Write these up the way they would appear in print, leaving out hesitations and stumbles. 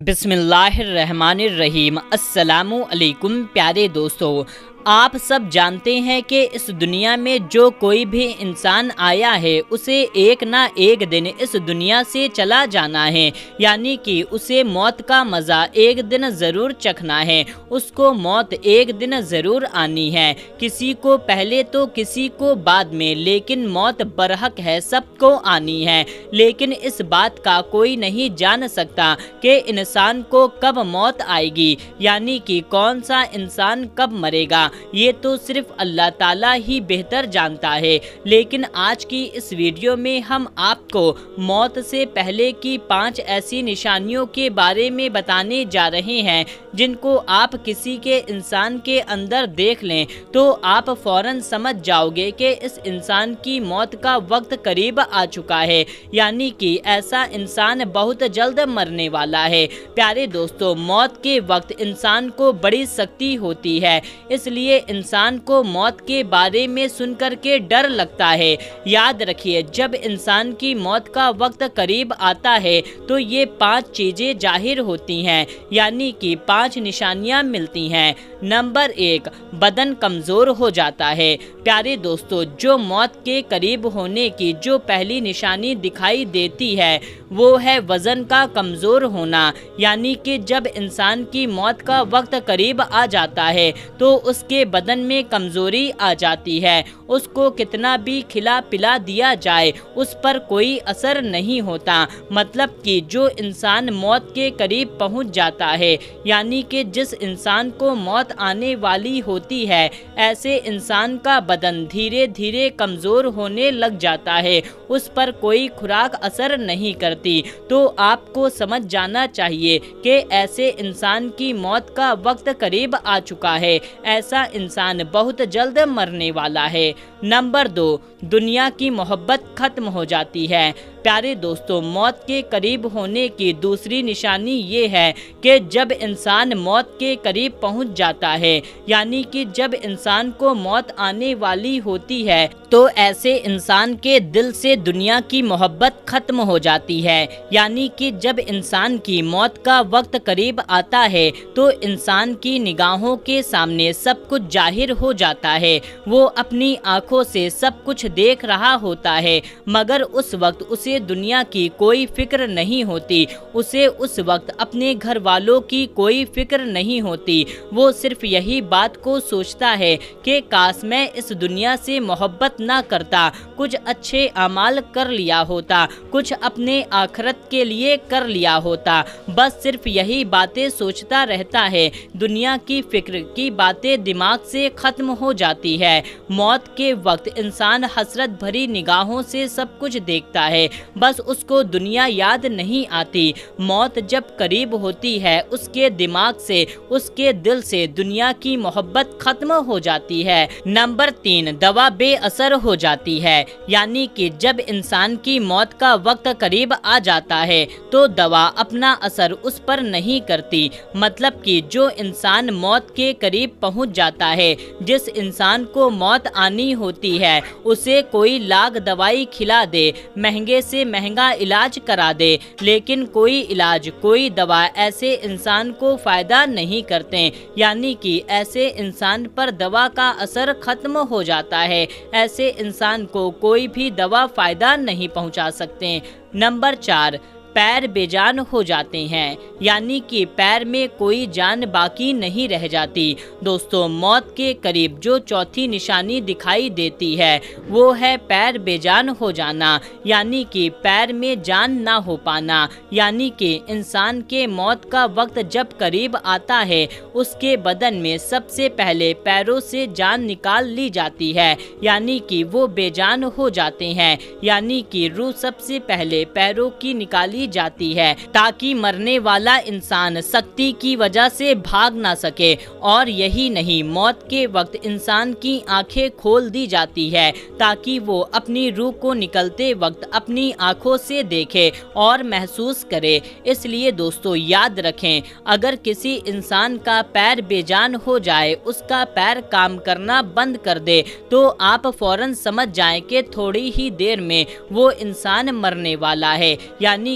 بسم اللہ الرحمن الرحیم۔ السلام علیکم پیارے دوستو، آپ سب جانتے ہیں کہ اس دنیا میں جو کوئی بھی انسان آیا ہے اسے ایک نہ ایک دن اس دنیا سے چلا جانا ہے، یعنی کہ اسے موت کا مزہ ایک دن ضرور چکھنا ہے، اس کو موت ایک دن ضرور آنی ہے، کسی کو پہلے تو کسی کو بعد میں، لیکن موت برحق ہے، سب کو آنی ہے۔ لیکن اس بات کا کوئی نہیں جان سکتا کہ انسان کو کب موت آئے گی، یعنی کہ کون سا انسان کب مرے گا، یہ تو صرف اللہ تعالیٰ ہی بہتر جانتا ہے۔ لیکن آج کی اس ویڈیو میں ہم آپ کو موت سے پہلے کی 5 ایسی نشانیوں کے بارے میں بتانے جا رہے ہیں جن کو آپ کسی کے انسان کے اندر دیکھ لیں تو آپ فوراً سمجھ جاؤ گے کہ اس انسان کی موت کا وقت قریب آ چکا ہے، یعنی کہ ایسا انسان بہت جلد مرنے والا ہے۔ پیارے دوستو، موت کے وقت انسان کو بڑی سختی ہوتی ہے، اس لیے انسان کو موت کے بارے میں سن کر کے ڈر لگتا ہے۔ یاد رکھیے، جب انسان کی موت کا وقت قریب آتا ہے تو یہ 5 چیزیں ظاہر ہوتی ہیں، یعنی کہ 5 نشانیاں ملتی ہیں۔ نمبر 1، بدن کمزور ہو جاتا ہے۔ پیارے دوستو، جو موت کے قریب ہونے کی جو پہلی نشانی دکھائی دیتی ہے وہ ہے وزن کا کمزور ہونا، یعنی کہ جب انسان کی موت کا وقت قریب آ جاتا ہے تو اس کے بدن میں کمزوری آ جاتی ہے، اس کو کتنا بھی کھلا پلا دیا جائے اس پر کوئی اثر نہیں ہوتا۔ مطلب کہ جو انسان موت کے قریب پہنچ جاتا ہے، یعنی کہ جس انسان کو موت آنے والی ہوتی ہے، ایسے انسان کا بدن دھیرے دھیرے کمزور ہونے لگ جاتا ہے، اس پر کوئی خوراک اثر نہیں کرتی۔ تو آپ کو سمجھ جانا چاہیے کہ ایسے انسان کی موت کا وقت قریب آ چکا ہے، ایسا انسان بہت جلد مرنے والا ہے۔ نمبر 2، دنیا کی محبت ختم ہو جاتی ہے۔ پیارے دوستو، موت کے قریب ہونے کی دوسری نشانی یہ ہے کہ جب انسان موت کے قریب پہنچ جاتا ہے، یعنی کہ جب انسان کو موت آنے والی ہوتی ہے تو ایسے انسان کے دل سے دنیا کی محبت ختم ہو جاتی ہے، یعنی کہ جب انسان کی موت کا وقت قریب آتا ہے تو انسان کی نگاہوں کے سامنے سب کچھ ظاہر ہو جاتا ہے، وہ اپنی آنکھوں سے سب کچھ دیکھ رہا ہوتا ہے، مگر اس وقت اسے دنیا کی کوئی فکر نہیں ہوتی، اسے اس وقت اپنے گھر والوں کی کوئی فکر نہیں ہوتی، وہ صرف یہی بات کو سوچتا ہے کہ کاش میں اس دنیا سے محبت نہ کرتا، کچھ اچھے اعمال کر لیا ہوتا، کچھ اپنے آخرت کے لیے کر لیا ہوتا، بس صرف یہی باتیں سوچتا رہتا ہے۔ دنیا کی فکر کی باتیں دماغ سے ختم ہو جاتی ہے۔ موت کے وقت انسان حسرت بھری نگاہوں سے سب کچھ دیکھتا ہے، بس اس کو دنیا یاد نہیں آتی۔ موت جب قریب ہوتی ہے اس کے دماغ سے، اس کے دل سے دنیا کی محبت ختم ہو جاتی ہے۔ نمبر 3، دوا بے اثر ہو جاتی ہے، یعنی کہ جب انسان کی موت کا وقت قریب آ جاتا ہے تو دوا اپنا اثر اس پر نہیں کرتی۔ مطلب کہ جو انسان موت کے قریب پہنچ جاتا ہے، جس انسان کو موت آنی ہوتی ہے، اسے کوئی لاکھ دوائی کھلا دے، مہنگے سے مہنگا علاج کرا دے، لیکن کوئی علاج کوئی دوا ایسے انسان کو فائدہ نہیں کرتے، یعنی کہ ایسے انسان پر دوا کا اثر ختم ہو جاتا ہے، ایسے انسان کو کوئی بھی دوا فائدہ نہیں پہنچا سکتے۔ نمبر 4، پیر بے جان ہو جاتے ہیں، یعنی کہ پیر میں کوئی جان باقی نہیں رہ جاتی۔ دوستو، موت کے قریب جو چوتھی نشانی دکھائی دیتی ہے وہ ہے پیر بے جان ہو جانا، یعنی کہ پیر میں جان نہ ہو پانا، یعنی کہ انسان کے موت کا وقت جب قریب آتا ہے اس کے بدن میں سب سے پہلے پیروں سے جان نکال لی جاتی ہے، یعنی کہ وہ بے جان ہو جاتے ہیں، یعنی کہ روح سب سے پہلے پیروں کی نکالی جاتی ہے تاکہ مرنے والا انسان سختی کی وجہ سے بھاگ نہ سکے۔ اور یہی نہیں، موت کے وقت انسان کی آنکھیں کھول دی جاتی ہے تاکہ وہ اپنی روح کو نکلتے وقت اپنی آنکھوں سے دیکھے اور محسوس کرے۔ اس لیے دوستو یاد رکھیں، اگر کسی انسان کا پیر بے جان ہو جائے، اس کا پیر کام کرنا بند کر دے تو آپ فوراً سمجھ جائیں کہ تھوڑی ہی دیر میں وہ انسان مرنے والا ہے، یعنی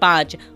5,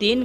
3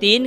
3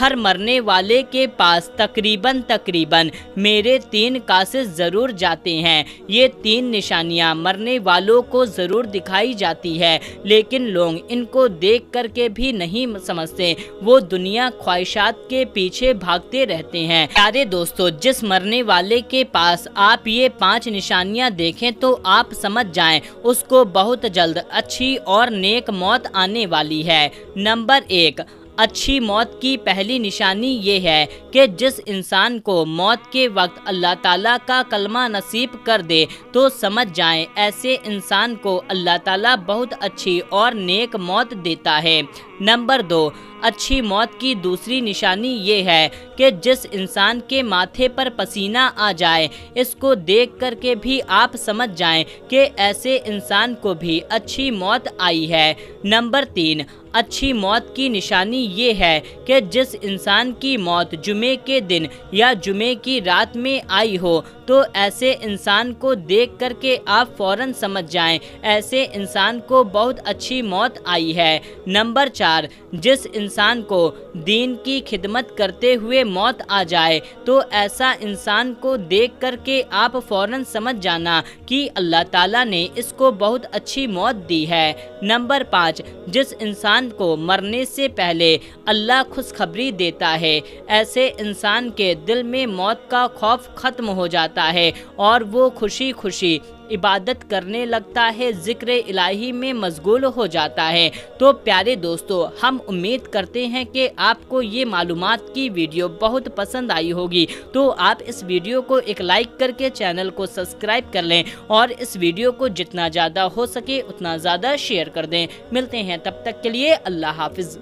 ہر مرنے والے کے پاس تقریباً میرے 3 کاسز ضرور جاتے ہیں۔ یہ 3 نشانیاں مرنے والوں کو ضرور دکھائی جاتی ہے، لیکن لوگ ان کو دیکھ کر کے بھی نہیں سمجھتے، وہ دنیا خواہشات کے پیچھے بھاگتے رہتے ہیں۔ پیارے دوستو، جس مرنے والے کے پاس آپ یہ 5 نشانیاں دیکھیں تو آپ سمجھ جائیں اس کو بہت جلد اچھی اور نیک موت آنے والی ہے۔ نمبر 1، اچھی موت کی پہلی نشانی یہ ہے کہ جس انسان کو موت کے وقت اللہ تعالیٰ کا کلمہ نصیب کر دے تو سمجھ جائیں ایسے انسان کو اللہ تعالیٰ بہت اچھی اور نیک موت دیتا ہے۔ نمبر 2، اچھی موت کی دوسری نشانی یہ ہے کہ جس انسان کے ماتھے پر پسینہ آ جائے، اس کو دیکھ کر کے بھی آپ سمجھ جائیں کہ ایسے انسان کو بھی اچھی موت آئی ہے۔ نمبر 3، اچھی موت کی نشانی یہ ہے کہ جس انسان کی موت جمعے کے دن یا جمعے کی رات میں آئی ہو تو ایسے انسان کو دیکھ کر کے آپ فوراً سمجھ جائیں ایسے انسان کو بہت اچھی موت آئی ہے۔ نمبر 4، جس انسان کو دین کی خدمت کرتے ہوئے موت آ جائے تو ایسا انسان کو دیکھ کر کے آپ فوراً سمجھ جانا کہ اللہ تعالیٰ نے اس کو بہت اچھی موت دی ہے۔ نمبر 5، جس انسان کو مرنے سے پہلے اللہ خوشخبری دیتا ہے، ایسے انسان کے دل میں موت کا خوف ختم ہو جاتا ہے اور وہ خوشی خوشی عبادت کرنے لگتا ہے، ذکر الہی میں مشغول ہو جاتا ہے۔ تو پیارے دوستو، ہم امید کرتے ہیں کہ آپ کو یہ معلومات کی ویڈیو بہت پسند آئی ہوگی، تو آپ اس ویڈیو کو ایک لائک کر کے چینل کو سبسکرائب کر لیں اور اس ویڈیو کو جتنا زیادہ ہو سکے اتنا زیادہ شیئر کر دیں۔ ملتے ہیں تب تک کے لیے، اللہ حافظ۔